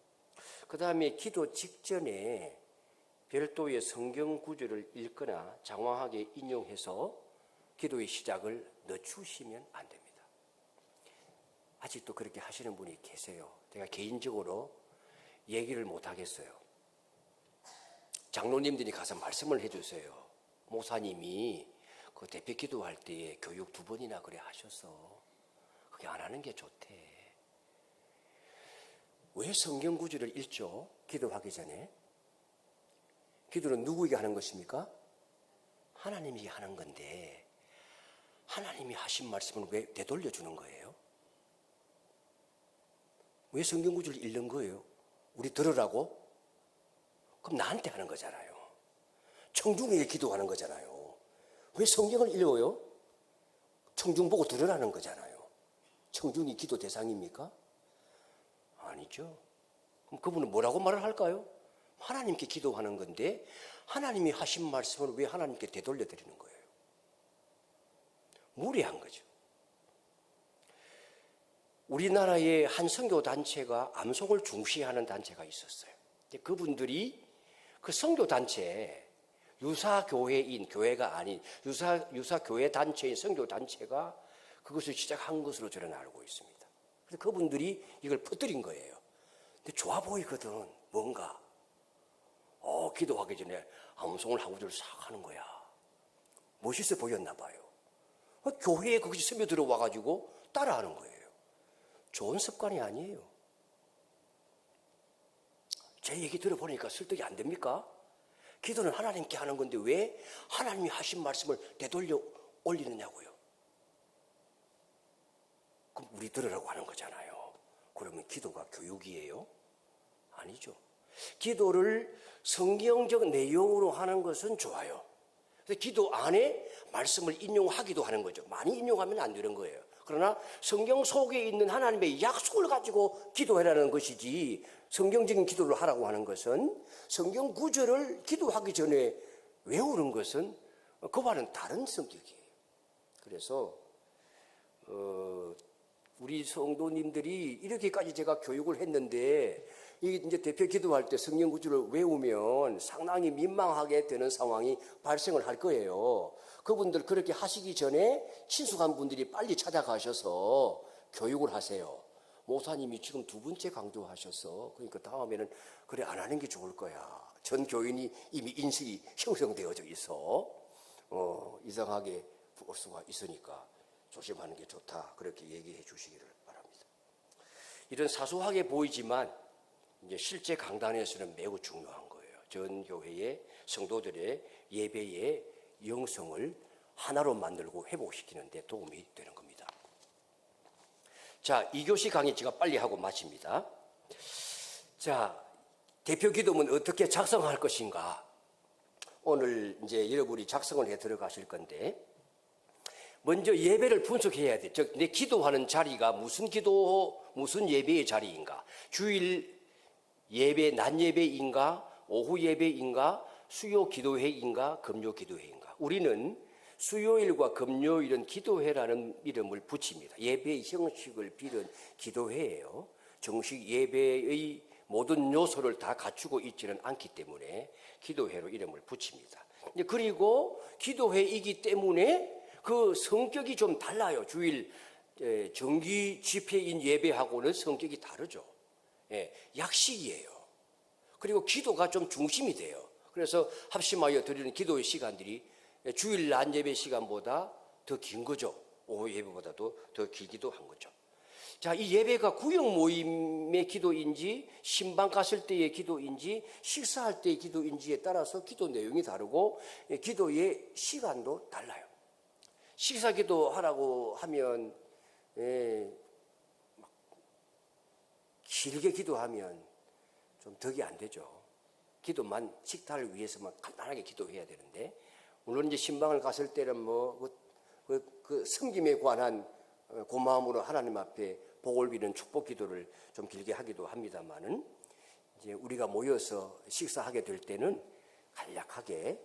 Speaker 1: 그 다음에 기도 직전에 별도의 성경 구절을 읽거나 장황하게 인용해서 기도의 시작을 늦추시면 안 됩니다. 아직도 그렇게 하시는 분이 계세요. 제가 개인적으로 얘기를 못 하겠어요. 장로님들이 가서 말씀을 해주세요. 목사님이 그 대표 기도할 때에 교육 2번이나 그래 하셔서 그게 안 하는 게 좋대. 왜 성경 구절을 읽죠? 기도하기 전에. 기도는 누구에게 하는 것입니까? 하나님에게 하는 건데 하나님이 하신 말씀을 왜 되돌려 주는 거예요? 왜 성경 구절을 읽는 거예요? 우리 들으라고? 그럼 나한테 하는 거잖아요. 청중에게 기도하는 거잖아요. 왜 성경을 읽어요? 청중 보고 들으라는 거잖아요. 청중이 기도 대상입니까? 아니죠. 그럼 그분은 뭐라고 말을 할까요? 하나님께 기도하는 건데 하나님이 하신 말씀을 왜 하나님께 되돌려 드리는 거예요? 무례한 거죠. 우리나라의 한 선교 단체가 암송을 중시하는 단체가 있었어요. 그분들이 그 선교 단체, 유사교회인, 교회가 아닌 유사교회 단체인 선교 단체가 그것을 시작한 것으로 저는 알고 있습니다. 그래서 그분들이 이걸 퍼뜨린 거예요. 근데 좋아 보이거든, 뭔가. 기도하기 전에 암송을 한 구절 싹 하는 거야. 멋있어 보였나 봐요. 교회에 거기서 스며 들어와가지고 따라하는 거예요. 좋은 습관이 아니에요. 제 얘기 들어보니까 설득이 안 됩니까? 기도는 하나님께 하는 건데 왜 하나님이 하신 말씀을 되돌려 올리느냐고요. 그럼 우리 들으라고 하는 거잖아요. 그러면 기도가 교육이에요? 아니죠. 기도를 성경적 내용으로 하는 것은 좋아요. 그래서 기도 안에 말씀을 인용하기도 하는 거죠. 많이 인용하면 안 되는 거예요. 그러나 성경 속에 있는 하나님의 약속을 가지고 기도해라는 것이지 성경적인 기도를 하라고 하는 것은 성경 구절을 기도하기 전에 외우는 것은 그와는 다른 성격이에요. 그래서 우리 성도님들이 이렇게까지 제가 교육을 했는데 이제 대표 기도할 때 성경 구절을 외우면 상당히 민망하게 되는 상황이 발생을 할 거예요. 그분들 그렇게 하시기 전에 친숙한 분들이 빨리 찾아가셔서 교육을 하세요. 목사님이 지금 2번째 강조하셔서 그러니까 다음에는 그래 안 하는 게 좋을 거야. 전 교인이 이미 인식이 형성되어져 있어. 이상하게 볼 수가 있으니까 조심하는 게 좋다. 그렇게 얘기해 주시기를 바랍니다. 이런 사소하게 보이지만 이제 실제 강단에서는 매우 중요한 거예요. 전 교회의 성도들의 예배의 영성을 하나로 만들고 회복시키는 데 도움이 되는 겁니다. 자, 2교시 강의 제가 빨리 하고 마칩니다. 자, 대표 기도문 어떻게 작성할 것인가? 오늘 이제 여러분이 작성을 해 들어가실 건데 먼저 예배를 분석해야 돼. 즉, 내 기도하는 자리가 무슨 예배의 자리인가? 주일 예배, 낮 예배인가? 오후 예배인가? 수요 기도회인가? 금요 기도회인가? 우리는 수요일과 금요일은 기도회라는 이름을 붙입니다. 예배의 형식을 빌은 기도회예요. 정식 예배의 모든 요소를 다 갖추고 있지는 않기 때문에 기도회로 이름을 붙입니다. 그리고 기도회이기 때문에 그 성격이 좀 달라요. 주일 정기 집회인 예배하고는 성격이 다르죠. 약식이에요. 그리고 기도가 좀 중심이 돼요. 그래서 합심하여 드리는 기도의 시간들이 주일 낮 예배 시간보다 더 긴 거죠. 오후 예배보다도 더 길기도 한 거죠. 자, 이 예배가 구역 모임의 기도인지 신방 갔을 때의 기도인지 식사할 때의 기도인지에 따라서 기도 내용이 다르고 기도의 시간도 달라요. 식사 기도하라고 하면 길게 기도하면 좀 덕이 안 되죠. 기도만 식탁을 위해서만 간단하게 기도해야 되는데, 물론 이제 신방을 갔을 때는 그 섬김에 관한 고마움으로 하나님 앞에 복을 비는 축복 기도를 좀 길게 하기도 합니다만은, 이제 우리가 모여서 식사하게 될 때는 간략하게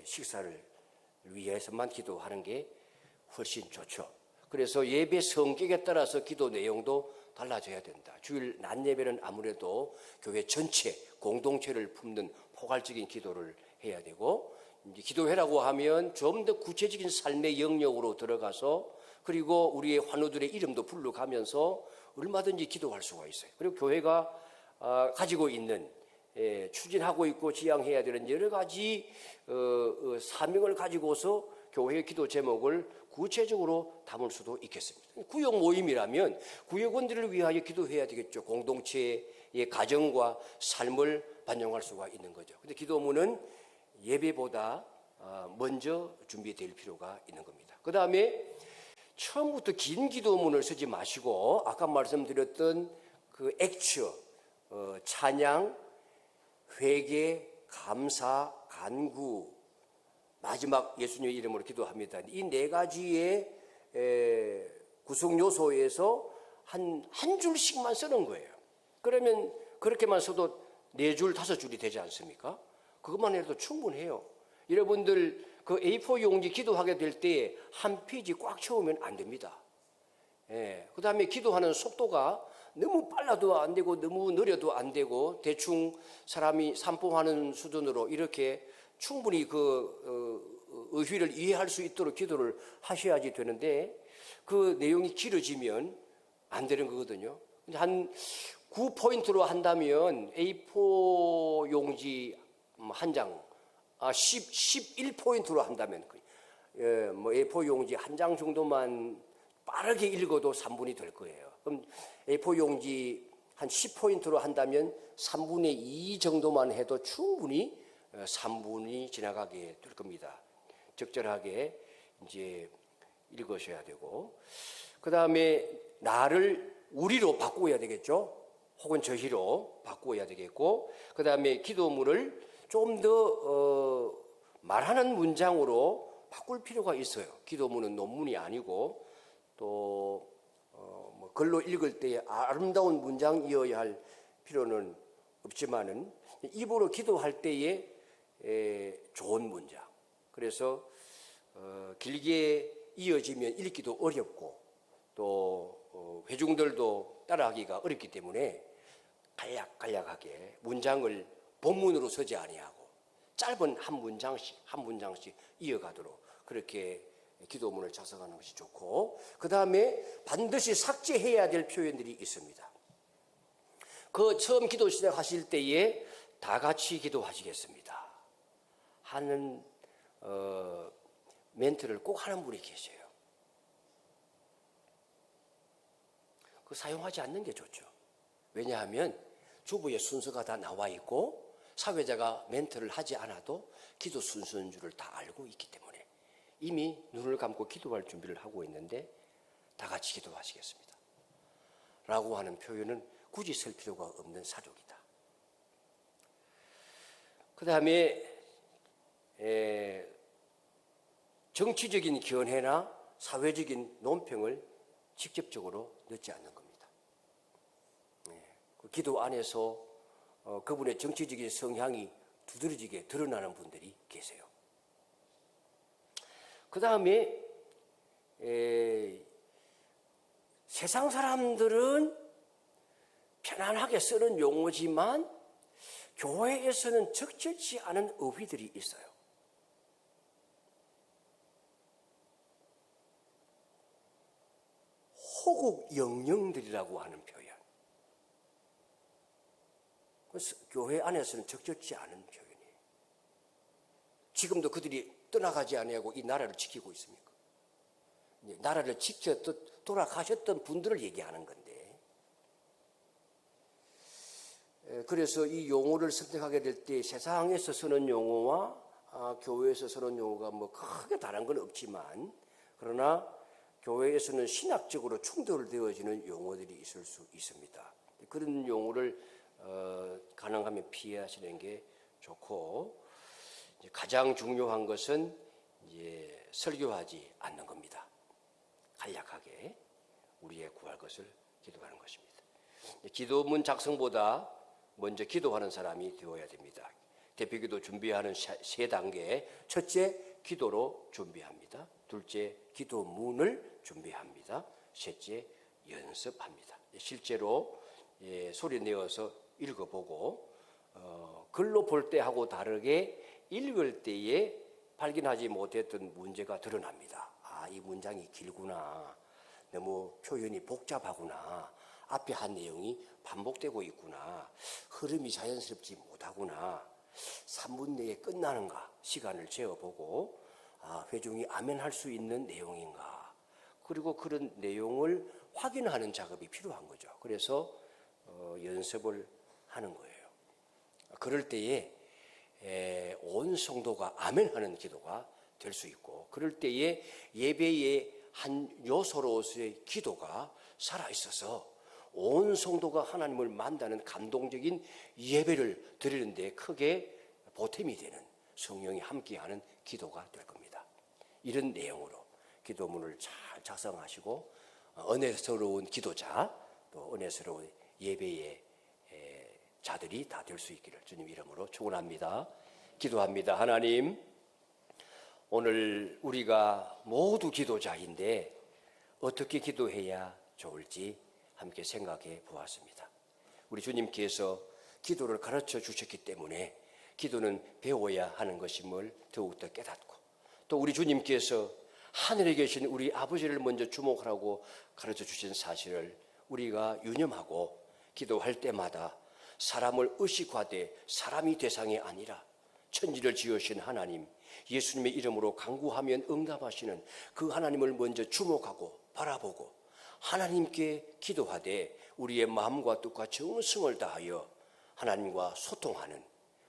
Speaker 1: 식사를 위해서만 기도하는 게 훨씬 좋죠. 그래서 예배 성격에 따라서 기도 내용도 달라져야 된다. 주일 낮 예배는 아무래도 교회 전체 공동체를 품는 포괄적인 기도를 해야 되고, 이제 기도회라고 하면 좀 더 구체적인 삶의 영역으로 들어가서, 그리고 우리의 환우들의 이름도 불러가면서 얼마든지 기도할 수가 있어요. 그리고 교회가 가지고 있는 추진하고 있고 지향해야 되는 여러 가지 사명을 가지고서 교회의 기도 제목을 구체적으로 담을 수도 있겠습니다. 구역 모임이라면 구역원들을 위하여 기도해야 되겠죠. 공동체의 가정과 삶을 반영할 수가 있는 거죠. 근데 기도문은 예배보다 먼저 준비될 필요가 있는 겁니다. 그 다음에 처음부터 긴 기도문을 쓰지 마시고, 아까 말씀드렸던 그 액처, 찬양, 회개, 감사, 간구, 마지막 예수님의 이름으로 기도합니다. 이 네 가지의 구성 요소에서 한 줄씩만 쓰는 거예요. 그러면 그렇게만 써도 4줄, 5줄이 되지 않습니까? 그것만 해도 충분해요. 여러분들 그 A4 용지 기도하게 될 때 한 페이지 꽉 채우면 안 됩니다. 그 다음에 기도하는 속도가 너무 빨라도 안 되고 너무 느려도 안 되고, 대충 사람이 산봉하는 수준으로 이렇게 충분히 그 의휘를 이해할 수 있도록 기도를 하셔야지 되는데, 그 내용이 길어지면 안 되는 거거든요. 한 9포인트로 한다면 A4 용지 한 장, 11포인트로 한다면 A4 용지 한 장 정도만 빠르게 읽어도 3분이 될 거예요. 그럼 A4 용지 한 10포인트로 한다면 3분의 2 정도만 해도 충분히 3분이 지나가게 될 겁니다. 적절하게 이제 읽으셔야 되고, 그 다음에 나를 우리로 바꾸어야 되겠죠. 혹은 저희로 바꾸어야 되겠고, 그 다음에 기도문을 좀 더 말하는 문장으로 바꿀 필요가 있어요. 기도문은 논문이 아니고, 또 글로 읽을 때 아름다운 문장이어야 할 필요는 없지만은 입으로 기도할 때에 좋은 문장. 그래서 길게 이어지면 읽기도 어렵고, 또 회중들도 따라하기가 어렵기 때문에 간략간략하게 문장을 본문으로 서지 아니하고 짧은 한 문장씩 이어가도록 그렇게 기도문을 작성하는 것이 좋고, 그 다음에 반드시 삭제해야 될 표현들이 있습니다. 그 처음 기도 시작하실 때에 다 같이 기도하시겠습니다 하는 멘트를 꼭 하는 분이 계세요. 그 사용하지 않는 게 좋죠. 왜냐하면 주보의 순서가 다 나와 있고 사회자가 멘트를 하지 않아도 기도 순서인 줄을 다 알고 있기 때문에 이미 눈을 감고 기도할 준비를 하고 있는데, 다 같이 기도하시겠습니다 라고 하는 표현은 굳이 쓸 필요가 없는 사족이다. 그 다음에 정치적인 견해나 사회적인 논평을 직접적으로 넣지 않는 겁니다. 기도 안에서 그분의 정치적인 성향이 두드러지게 드러나는 분들이 계세요. 그 다음에 세상 사람들은 편안하게 쓰는 용어지만 교회에서는 적절치 않은 어휘들이 있어요. 호국 영령들이라고 하는 표현. 그래서 교회 안에서는 적절치 않은 표현이에요. 지금도 그들이 떠나가지 아니하고 이 나라를 지키고 있습니까? 나라를 지켰듯 돌아가셨던 분들을 얘기하는 건데, 그래서 이 용어를 선택하게 될 때 세상에서 쓰는 용어와 교회에서 쓰는 용어가 뭐 크게 다른 건 없지만, 그러나 교회에서는 신학적으로 충돌되어지는 용어들이 있을 수 있습니다. 그런 용어를 가능하면 피하시는 게 좋고, 가장 중요한 것은 이제 설교하지 않는 겁니다. 간략하게 우리의 구할 것을 기도하는 것입니다. 기도문 작성보다 먼저 기도하는 사람이 되어야 됩니다. 대표기도 준비하는 세 단계, 첫째 기도로 준비합니다. 둘째 기도문을 준비합니다. 셋째 연습합니다. 실제로 소리 내어서 읽어보고 글로 볼 때하고 다르게 읽을 때에 발견하지 못했던 문제가 드러납니다. 이 문장이 길구나, 너무 표현이 복잡하구나, 앞에 한 내용이 반복되고 있구나, 흐름이 자연스럽지 못하구나, 3분 내에 끝나는가 시간을 재어보고 회중이 아멘할 수 있는 내용인가, 그리고 그런 내용을 확인하는 작업이 필요한 거죠. 그래서 연습을 하는 거예요. 그럴 때에 온 성도가 아멘하는 기도가 될 수 있고, 그럴 때에 예배의 한 요소로서의 기도가 살아있어서 온 성도가 하나님을 만나는 감동적인 예배를 드리는데 크게 보탬이 되는, 성령이 함께하는 기도가 될 겁니다. 이런 내용으로 기도문을 잘 작성하시고 은혜스러운 기도자, 또 은혜스러운 예배의 자들이 다 될 수 있기를 주님 이름으로 축원합니다. 기도합니다. 하나님, 오늘 우리가 모두 기도자인데 어떻게 기도해야 좋을지 함께 생각해 보았습니다. 우리 주님께서 기도를 가르쳐 주셨기 때문에 기도는 배워야 하는 것임을 더욱더 깨닫고, 또 우리 주님께서 하늘에 계신 우리 아버지를 먼저 주목하라고 가르쳐 주신 사실을 우리가 유념하고 기도할 때마다 사람을 의식하되 사람이 대상이 아니라 천지를 지으신 하나님, 예수님의 이름으로 간구하면 응답하시는 그 하나님을 먼저 주목하고 바라보고 하나님께 기도하되 우리의 마음과 뜻과 정성을 다하여 하나님과 소통하는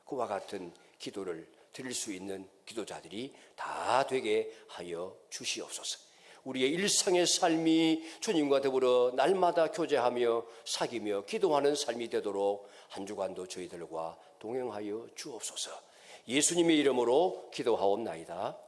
Speaker 1: 그와 같은 기도를 드릴 수 있는 기도자들이 다 되게 하여 주시옵소서. 우리의 일상의 삶이 주님과 더불어 날마다 교제하며 사귀며 기도하는 삶이 되도록 한 주간도 저희들과 동행하여 주옵소서. 예수님의 이름으로 기도하옵나이다.